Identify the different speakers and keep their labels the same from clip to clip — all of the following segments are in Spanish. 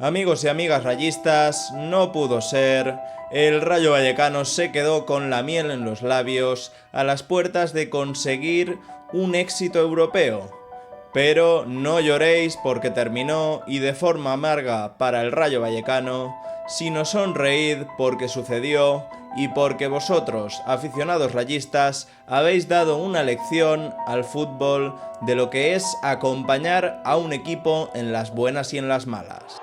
Speaker 1: Amigos y amigas rayistas, no pudo ser. El Rayo Vallecano se quedó con la miel en los labios a las puertas de conseguir un éxito europeo. Pero no lloréis porque terminó y de forma amarga para el Rayo Vallecano, sino sonreíd porque sucedió y porque vosotros, aficionados rayistas, habéis dado una lección al fútbol de lo que es acompañar a un equipo en las buenas y en las malas.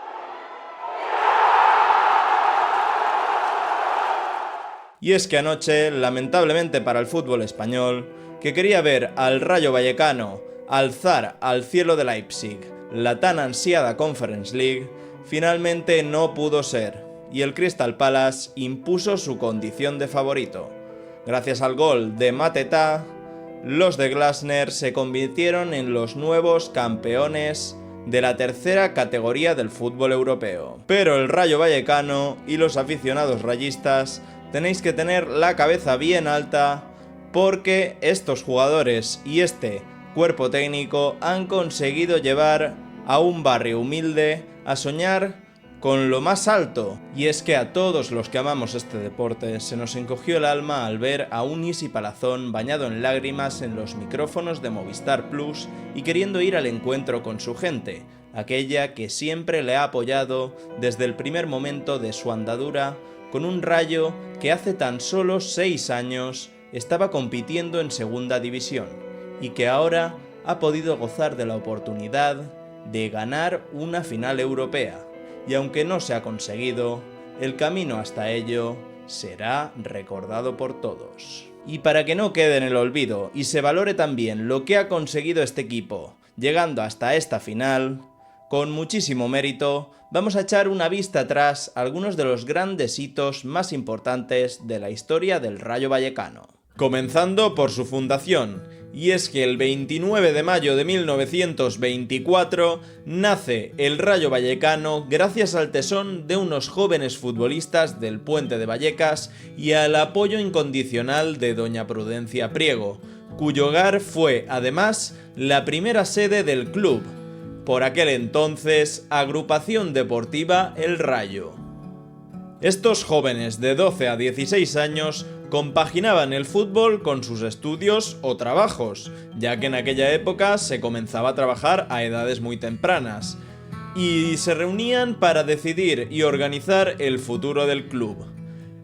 Speaker 1: Y es que anoche, lamentablemente para el fútbol español, que quería ver al Rayo Vallecano alzar al cielo de Leipzig la tan ansiada Conference League, finalmente no pudo ser, y el Crystal Palace impuso su condición de favorito. Gracias al gol de Mateta, los de Glasner se convirtieron en los nuevos campeones de la tercera categoría del fútbol europeo. Pero el Rayo Vallecano y los aficionados rayistas tenéis que tener la cabeza bien alta porque estos jugadores y este cuerpo técnico han conseguido llevar a un barrio humilde a soñar con lo más alto. Y es que a todos los que amamos este deporte se nos encogió el alma al ver a un Isi Palazón bañado en lágrimas en los micrófonos de Movistar Plus y queriendo ir al encuentro con su gente, aquella que siempre le ha apoyado desde el primer momento de su andadura, con un Rayo que hace tan solo 6 años estaba compitiendo en segunda división y que ahora ha podido gozar de la oportunidad de ganar una final europea. Y aunque no se ha conseguido, el camino hasta ello será recordado por todos. Y para que no quede en el olvido y se valore también lo que ha conseguido este equipo, llegando hasta esta final, con muchísimo mérito, vamos a echar una vista atrás a algunos de los grandes hitos más importantes de la historia del Rayo Vallecano. Comenzando por su fundación, y es que el 29 de mayo de 1924 nace el Rayo Vallecano gracias al tesón de unos jóvenes futbolistas del Puente de Vallecas y al apoyo incondicional de doña Prudencia Priego, cuyo hogar fue además la primera sede del club, por aquel entonces Agrupación Deportiva El Rayo. Estos jóvenes de 12 a 16 años compaginaban el fútbol con sus estudios o trabajos, ya que en aquella época se comenzaba a trabajar a edades muy tempranas, y se reunían para decidir y organizar el futuro del club.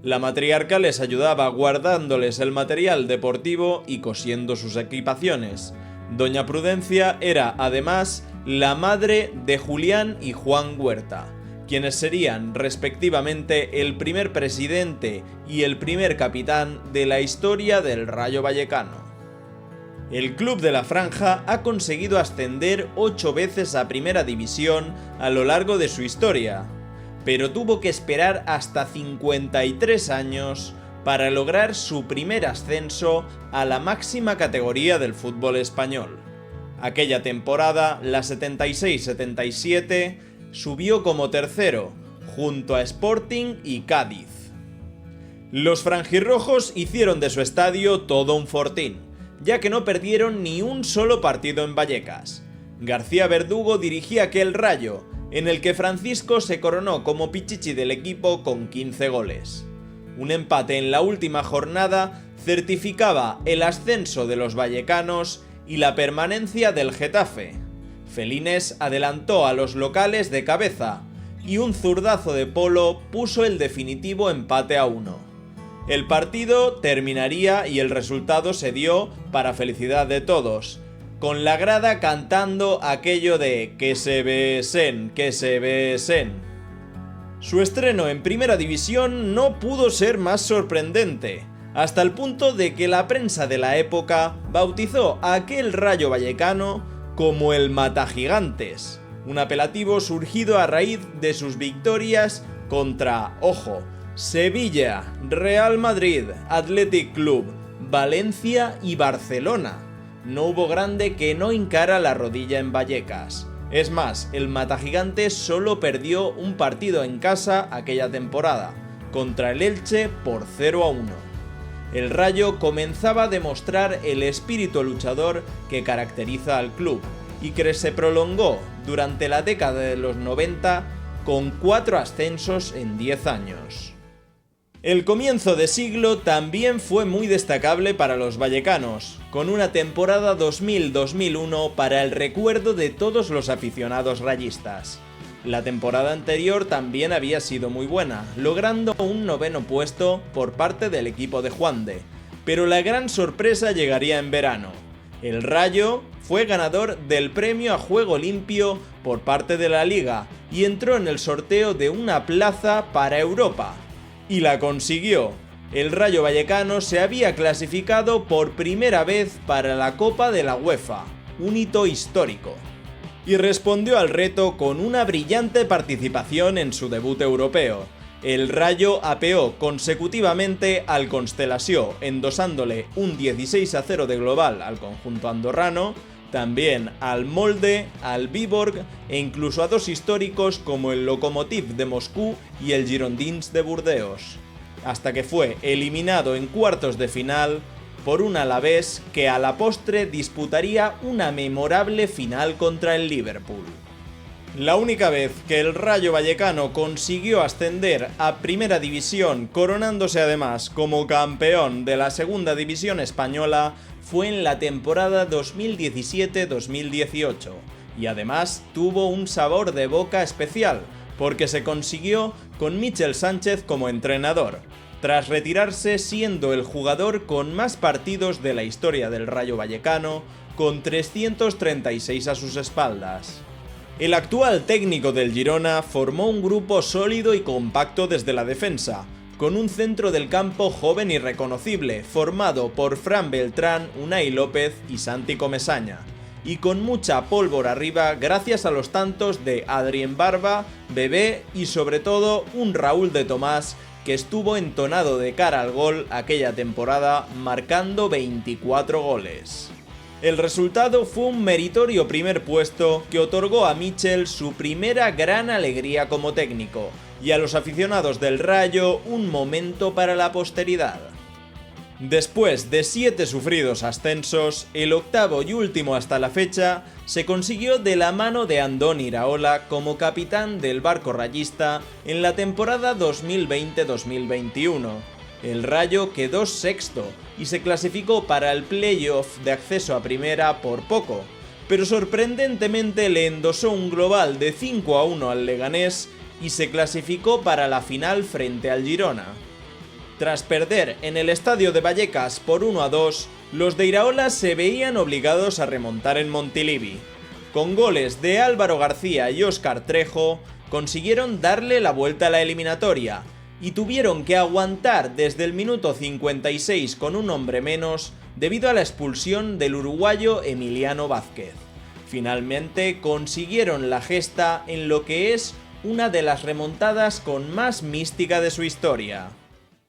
Speaker 1: La matriarca les ayudaba guardándoles el material deportivo y cosiendo sus equipaciones. Doña Prudencia era, además, la madre de Julián y Juan Huerta, quienes serían respectivamente el primer presidente y el primer capitán de la historia del Rayo Vallecano. El club de la Franja ha conseguido ascender 8 veces a Primera División a lo largo de su historia, pero tuvo que esperar hasta 53 años para lograr su primer ascenso a la máxima categoría del fútbol español. Aquella temporada, la 76-77, subió como tercero, junto a Sporting y Cádiz. Los franjirrojos hicieron de su estadio todo un fortín, ya que no perdieron ni un solo partido en Vallecas. García Verdugo dirigía aquel Rayo, en el que Francisco se coronó como pichichi del equipo con 15 goles. Un empate en la última jornada certificaba el ascenso de los vallecanos y la permanencia del Getafe. Felines adelantó a los locales de cabeza y un zurdazo de Polo puso el definitivo empate a 1. El partido terminaría y el resultado se dio para felicidad de todos, con la grada cantando aquello de "que se besen, que se besen". Su estreno en Primera División no pudo ser más sorprendente, hasta el punto de que la prensa de la época bautizó a aquel Rayo Vallecano como el Matagigantes, un apelativo surgido a raíz de sus victorias contra, ojo, Sevilla, Real Madrid, Athletic Club, Valencia y Barcelona. No hubo grande que no hincara la rodilla en Vallecas. Es más, el Matagigantes solo perdió un partido en casa aquella temporada, contra el Elche por 0-1. El Rayo comenzaba a demostrar el espíritu luchador que caracteriza al club y que se prolongó durante la década de los 90 con 4 ascensos en 10 años. El comienzo de siglo también fue muy destacable para los vallecanos, con una temporada 2000-2001 para el recuerdo de todos los aficionados rayistas. La temporada anterior también había sido muy buena, logrando un 9º puesto por parte del equipo de Juande, pero la gran sorpresa llegaría en verano. El Rayo fue ganador del premio a juego limpio por parte de la Liga y entró en el sorteo de una plaza para Europa. Y la consiguió. El Rayo Vallecano se había clasificado por primera vez para la Copa de la UEFA, un hito histórico. Y respondió al reto con una brillante participación en su debut europeo. El Rayo apeó consecutivamente al Constelació, endosándole un 16-0 de global al conjunto andorrano, también al Molde, al Viborg e incluso a 2 históricos como el Lokomotiv de Moscú y el Girondins de Burdeos, hasta que fue eliminado en cuartos de final por un Alavés que a la postre disputaría una memorable final contra el Liverpool. La única vez que el Rayo Vallecano consiguió ascender a Primera División, coronándose además como campeón de la Segunda División española, fue en la temporada 2017-2018, y además tuvo un sabor de boca especial, porque se consiguió con Michel Sánchez como entrenador, tras retirarse siendo el jugador con más partidos de la historia del Rayo Vallecano, con 336 a sus espaldas. El actual técnico del Girona formó un grupo sólido y compacto desde la defensa, con un centro del campo joven y reconocible, formado por Fran Beltrán, Unai López y Santi Comesaña, y con mucha pólvora arriba gracias a los tantos de Adrien Barba, Bebé y sobre todo un Raúl de Tomás que estuvo entonado de cara al gol aquella temporada, marcando 24 goles. El resultado fue un meritorio primer puesto que otorgó a Michel su primera gran alegría como técnico, y a los aficionados del Rayo un momento para la posteridad. Después de 7 sufridos ascensos, el octavo y último hasta la fecha se consiguió de la mano de Andoni Iraola como capitán del barco rayista en la temporada 2020-2021. El Rayo quedó sexto y se clasificó para el playoff de acceso a primera por poco, pero sorprendentemente le endosó un global de 5-1 al Leganés y se clasificó para la final frente al Girona. Tras perder en el estadio de Vallecas por 1-2, los de Iraola se veían obligados a remontar en Montilivi. Con goles de Álvaro García y Óscar Trejo, consiguieron darle la vuelta a la eliminatoria y tuvieron que aguantar desde el minuto 56 con un hombre menos debido a la expulsión del uruguayo Emiliano Vázquez. Finalmente consiguieron la gesta en lo que es una de las remontadas con más mística de su historia.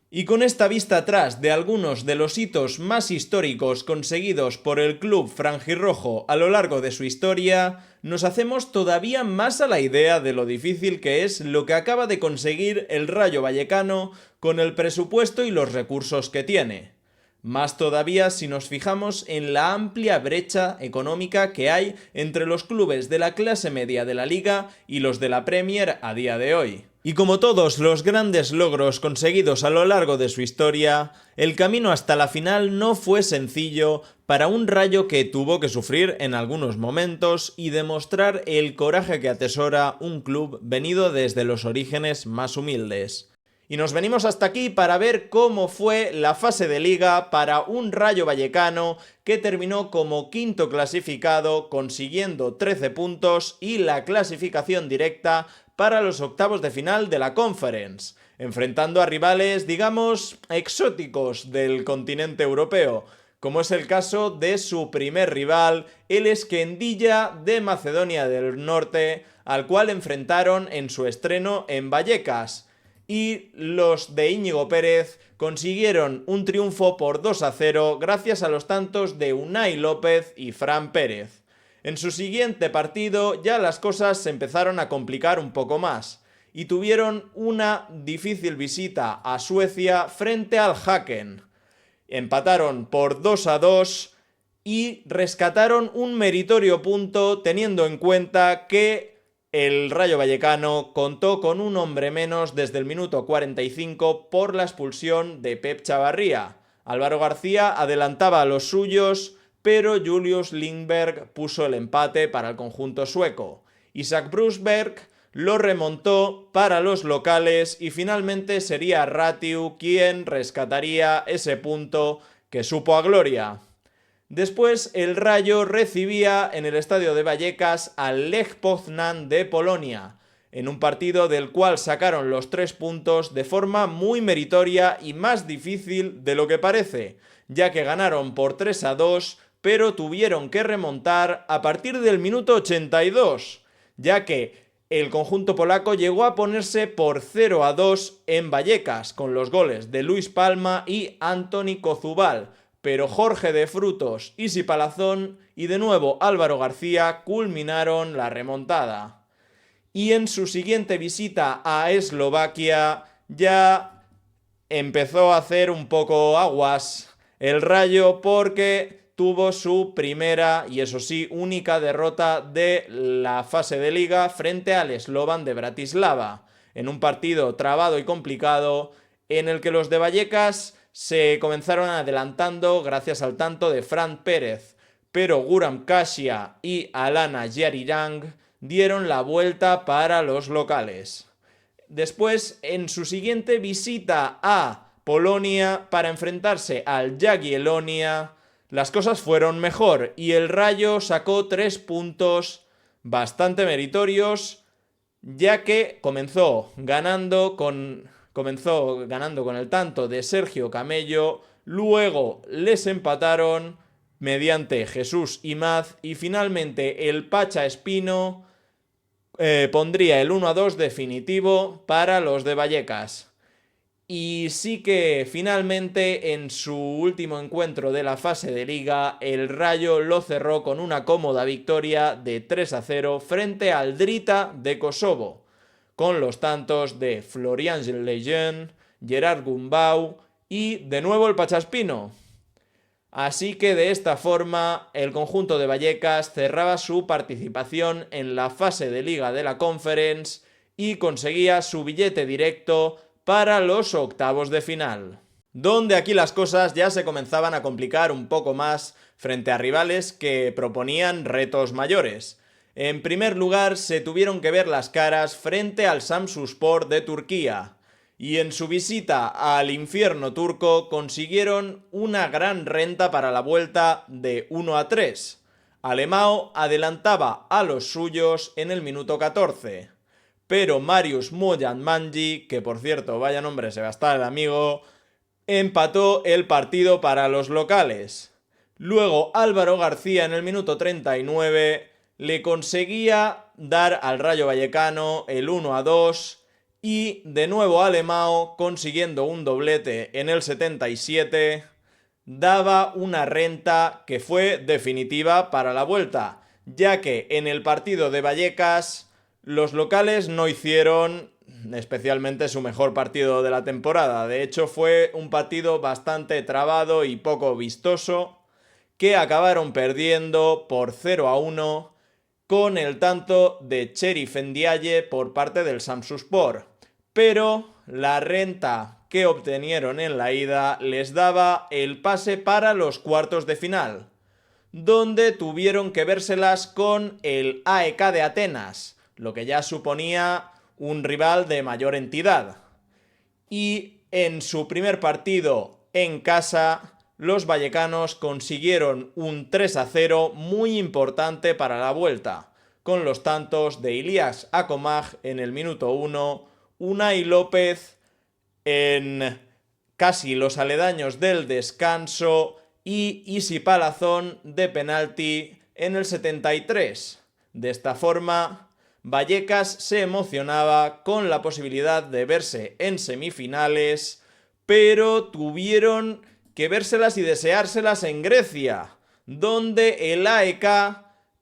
Speaker 1: Y con esta vista atrás de algunos de los hitos más históricos conseguidos por el club franjirrojo a lo largo de su historia, nos hacemos todavía más a la idea de lo difícil que es lo que acaba de conseguir el Rayo Vallecano con el presupuesto y los recursos que tiene. Más todavía si nos fijamos en la amplia brecha económica que hay entre los clubes de la clase media de la Liga y los de la Premier a día de hoy. Y como todos los grandes logros conseguidos a lo largo de su historia, el camino hasta la final no fue sencillo para un Rayo que tuvo que sufrir en algunos momentos y demostrar el coraje que atesora un club venido desde los orígenes más humildes. Y nos venimos hasta aquí para ver cómo fue la fase de liga para un Rayo Vallecano que terminó como quinto clasificado consiguiendo 13 puntos y la clasificación directa para los octavos de final de la Conference, enfrentando a rivales, digamos, exóticos del continente europeo, como es el caso de su primer rival, el Esquendilla de Macedonia del Norte, al cual enfrentaron en su estreno en Vallecas. Y los de Íñigo Pérez consiguieron un triunfo por 2-0 gracias a los tantos de Unai López y Fran Pérez. En su siguiente partido ya las cosas se empezaron a complicar un poco más y tuvieron una difícil visita a Suecia frente al Häcken. Empataron por 2-2 y rescataron un meritorio punto teniendo en cuenta que el Rayo Vallecano contó con un hombre menos desde el minuto 45 por la expulsión de Pep Chavarría. Álvaro García adelantaba a los suyos, pero Julius Lindberg puso el empate para el conjunto sueco. Isaac Brusberg lo remontó para los locales y finalmente sería Ratiu quien rescataría ese punto que supo a gloria. Después el Rayo recibía en el estadio de Vallecas al Lech Poznan de Polonia, en un partido del cual sacaron los 3 puntos de forma muy meritoria y más difícil de lo que parece, ya que ganaron por 3-2, pero tuvieron que remontar a partir del minuto 82, ya que el conjunto polaco llegó a ponerse por 0-2 en Vallecas, con los goles de Luis Palma y Antoni Kozubal, pero Jorge de Frutos, Isi Palazón y de nuevo Álvaro García culminaron la remontada. Y en su siguiente visita a Eslovaquia ya empezó a hacer un poco aguas el Rayo, porque tuvo su primera y eso sí única derrota de la fase de liga frente al Slovan de Bratislava, en un partido trabado y complicado en el que los de Vallecas se comenzaron adelantando gracias al tanto de Fran Pérez, pero Guram Kasia y Alana Yarirang dieron la vuelta para los locales. Después, en su siguiente visita a Polonia para enfrentarse al Jagiellonia, las cosas fueron mejor y el Rayo sacó 3 puntos bastante meritorios, ya que comenzó ganando con el tanto de Sergio Camello, luego les empataron mediante Jesús Imaz y finalmente el Pacha Espino pondría el 1-2 definitivo para los de Vallecas. Y sí que finalmente en su último encuentro de la fase de liga, el Rayo lo cerró con una cómoda victoria de 3-0 frente al Drita de Kosovo, con los tantos de Florian Lejeune, Gerard Gumbau y de nuevo el Pachaspino. Así que de esta forma el conjunto de Vallecas cerraba su participación en la fase de liga de la Conference y conseguía su billete directo para los octavos de final, donde aquí las cosas ya se comenzaban a complicar un poco más frente a rivales que proponían retos mayores. En primer lugar, se tuvieron que ver las caras frente al Samsunspor de Turquía, y en su visita al infierno turco consiguieron una gran renta para la vuelta de 1-3. Alemão adelantaba a los suyos en el minuto 14, pero Marius Moyanmangi, que por cierto, vaya nombre se va a estar el amigo, empató el partido para los locales. Luego Álvaro García en el minuto 39 le conseguía dar al Rayo Vallecano el 1-2 y de nuevo Alemão, consiguiendo un doblete en el 77, daba una renta que fue definitiva para la vuelta, ya que en el partido de Vallecas los locales no hicieron especialmente su mejor partido de la temporada. De hecho, fue un partido bastante trabado y poco vistoso, que acabaron perdiendo por 0-1 con el tanto de Cherif Ndiaye por parte del Samsunspor. Pero la renta que obtenieron en la ida les daba el pase para los cuartos de final, donde tuvieron que vérselas con el AEK de Atenas, lo que ya suponía un rival de mayor entidad. Y en su primer partido en casa, los vallecanos consiguieron un 3-0 muy importante para la vuelta, con los tantos de Ilias Akomaj en el minuto 1, Unai López en casi los aledaños del descanso y Isi Palazón de penalti en el 73. De esta forma, Vallecas se emocionaba con la posibilidad de verse en semifinales, pero tuvieron que vérselas y deseárselas en Grecia, donde el AEK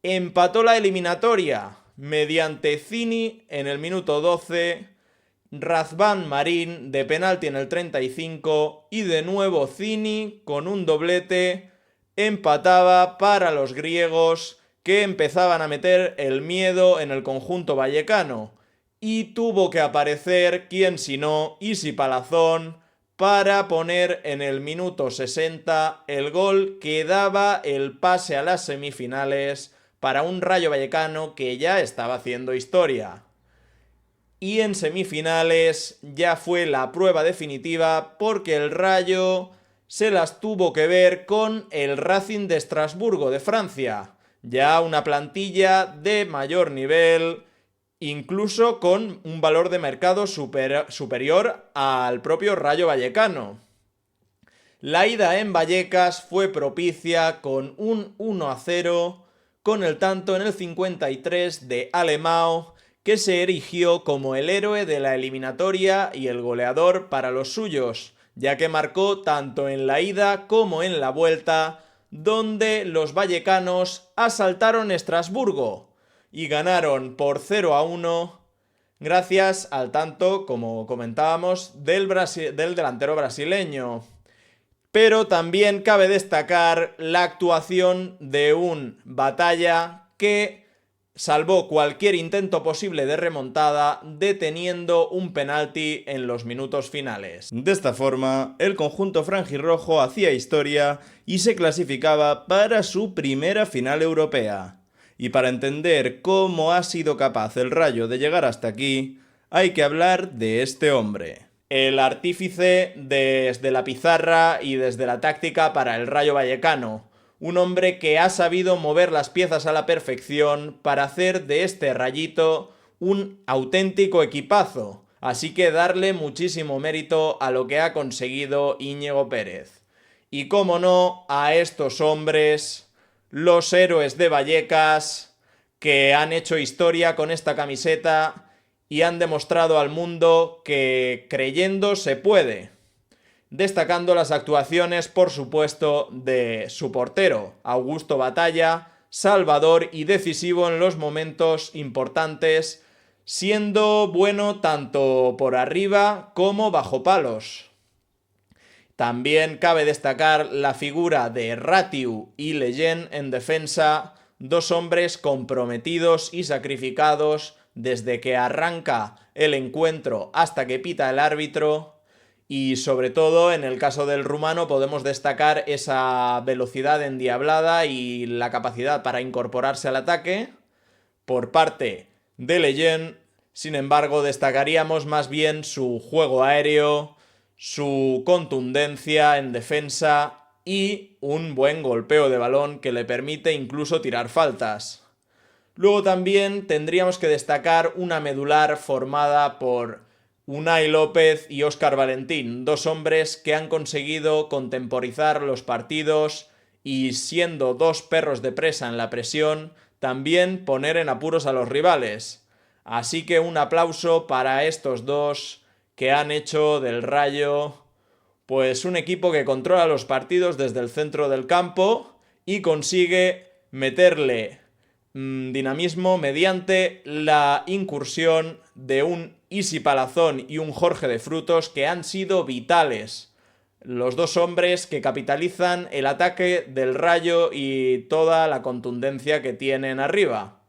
Speaker 1: empató la eliminatoria mediante Zini en el minuto 12, Razvan Marín de penalti en el 35 y de nuevo Zini con un doblete empataba para los griegos, que empezaban a meter el miedo en el conjunto vallecano, y tuvo que aparecer, quién si no, Isi Palazón, para poner en el minuto 60 el gol que daba el pase a las semifinales para un Rayo Vallecano que ya estaba haciendo historia. Y en semifinales ya fue la prueba definitiva, porque el Rayo se las tuvo que ver con el Racing de Estrasburgo de Francia, ya una plantilla de mayor nivel, incluso con un valor de mercado superior al propio Rayo Vallecano. La ida en Vallecas fue propicia con un 1-0, con el tanto en el 53 de Alemão, que se erigió como el héroe de la eliminatoria y el goleador para los suyos, ya que marcó tanto en la ida como en la vuelta, donde los vallecanos asaltaron Estrasburgo y ganaron por 0-1 gracias al tanto, como comentábamos, del delantero brasileño. Pero también cabe destacar la actuación de un Batalla que salvó cualquier intento posible de remontada, deteniendo un penalti en los minutos finales. De esta forma, el conjunto franjirrojo hacía historia y se clasificaba para su primera final europea. Y para entender cómo ha sido capaz el Rayo de llegar hasta aquí, hay que hablar de este hombre. El artífice desde la pizarra y desde la táctica para el Rayo Vallecano. Un hombre que ha sabido mover las piezas a la perfección para hacer de este Rayito un auténtico equipazo. Así que darle muchísimo mérito a lo que ha conseguido Íñigo Pérez. Y cómo no, a estos hombres, los héroes de Vallecas, que han hecho historia con esta camiseta y han demostrado al mundo que creyendo se puede. Destacando las actuaciones, por supuesto, de su portero, Augusto Batalla, salvador y decisivo en los momentos importantes, siendo bueno tanto por arriba como bajo palos. También cabe destacar la figura de Ratiu y Leyen en defensa, dos hombres comprometidos y sacrificados desde que arranca el encuentro hasta que pita el árbitro. Y sobre todo en el caso del rumano podemos destacar esa velocidad endiablada y la capacidad para incorporarse al ataque por parte de Leyen. Sin embargo, destacaríamos más bien su juego aéreo, su contundencia en defensa y un buen golpeo de balón que le permite incluso tirar faltas. Luego también tendríamos que destacar una medular formada por Unai López y Óscar Valentín, dos hombres que han conseguido contemporizar los partidos y, siendo dos perros de presa en la presión, también poner en apuros a los rivales. Así que un aplauso para estos dos, que han hecho del Rayo pues un equipo que controla los partidos desde el centro del campo y consigue meterle dinamismo mediante la incursión de un Isi Palazón y un Jorge de Frutos, que han sido vitales. Los dos hombres que capitalizan el ataque del Rayo y toda la contundencia que tienen arriba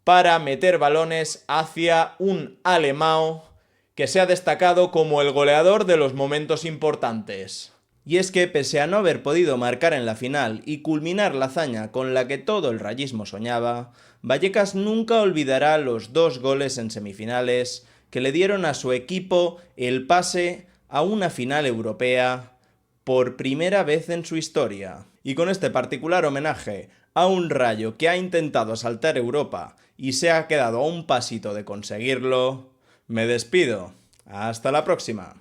Speaker 1: para meter balones hacia un Alemão que se ha destacado como el goleador de los momentos importantes. Y es que, pese a no haber podido marcar en la final y culminar la hazaña con la que todo el rayismo soñaba, Vallecas nunca olvidará los 2 goles en semifinales que le dieron a su equipo el pase a una final europea por primera vez en su historia. Y con este particular homenaje a un Rayo que ha intentado asaltar Europa y se ha quedado a un pasito de conseguirlo, me despido. Hasta la próxima.